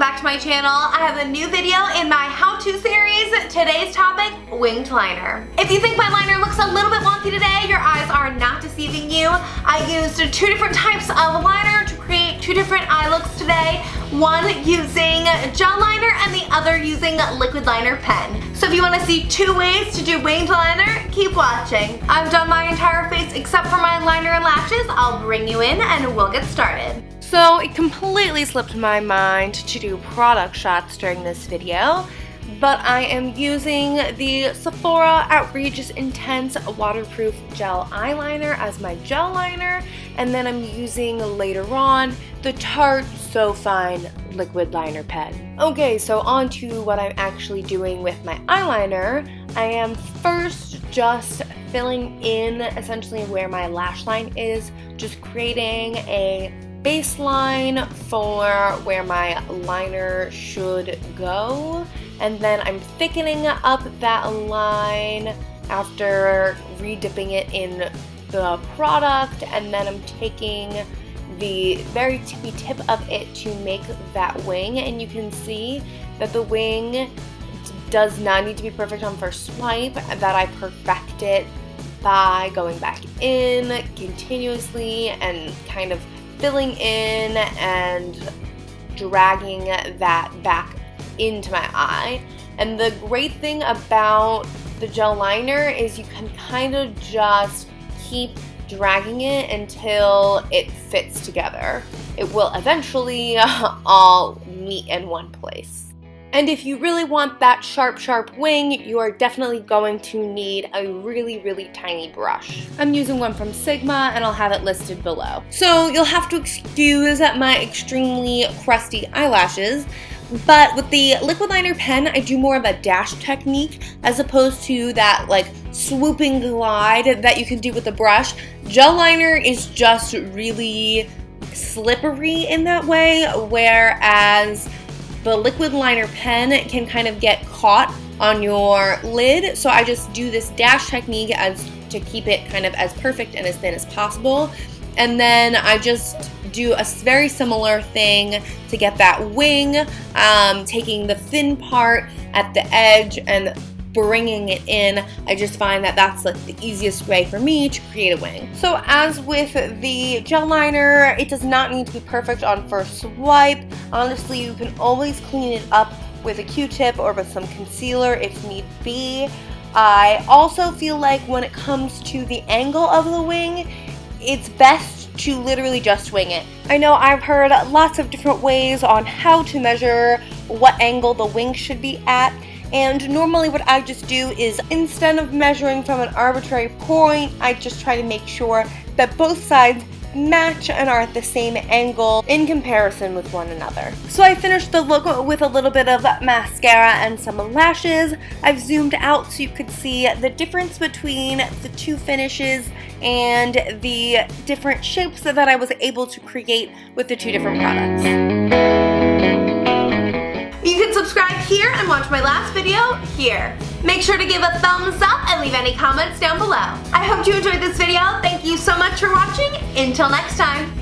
back to my channel. I have a new video in my how-to series. Today's topic, winged liner. If you think my liner looks a little bit wonky today, your eyes are not deceiving you. I used two different types of liner to create two different eye looks today. One using gel liner and the other using liquid liner pen. So if you want to see two ways to do winged liner, keep watching. I've done my entire face except for my liner and lashes. I'll bring you in and we'll get started. So it completely slipped my mind to do product shots during this video, but I am using the Sephora Outrageous Intense Waterproof Gel Eyeliner as my gel liner, and then I'm using later on the Tarte So Fine liquid liner pen. Okay, so on to what I'm actually doing with my eyeliner. I am first just filling in essentially where my lash line is, just creating a baseline for where my liner should go, and then I'm thickening up that line after re-dipping it in the product, and then I'm taking the very tippy tip of it to make that wing, and you can see that the wing does not need to be perfect on first swipe, that I perfect it by going back in continuously and kind of filling in and dragging that back into my eye. And the great thing about the gel liner is you can kind of just keep dragging it until it fits together. It will eventually all meet in one place. And if you really want that sharp wing, you are definitely going to need a really tiny brush. I'm using one from Sigma and I'll have it listed below. So you'll have to excuse my extremely crusty eyelashes, but with the liquid liner pen, I do more of a dash technique as opposed to that like swooping glide that you can do with the brush. Gel liner is just really slippery in that way, whereas the liquid liner pen can kind of get caught on your lid, so I just do this dash technique as to keep it kind of as perfect and as thin as possible. And then I just do a very similar thing to get that wing, taking the thin part at the edge and bringing it in. I just find that that's like the easiest way for me to create a wing. So as with the gel liner, it does not need to be perfect on first swipe. Honestly, you can always clean it up with a Q-tip or with some concealer if need be. I also feel like when it comes to the angle of the wing, it's best to literally just wing it. I know I've heard lots of different ways on how to measure what angle the wing should be at. And normally what I just do is, instead of measuring from an arbitrary point, I just try to make sure that both sides match and are at the same angle in comparison with one another. So I finished the look with a little bit of mascara and some lashes. I've zoomed out so you could see the difference between the two finishes and the different shapes that I was able to create with the two different products. You can subscribe here and watch my last video here. Make sure to give a thumbs up and leave any comments down below. I hope you enjoyed this video. Thank you so much for watching. Until next time.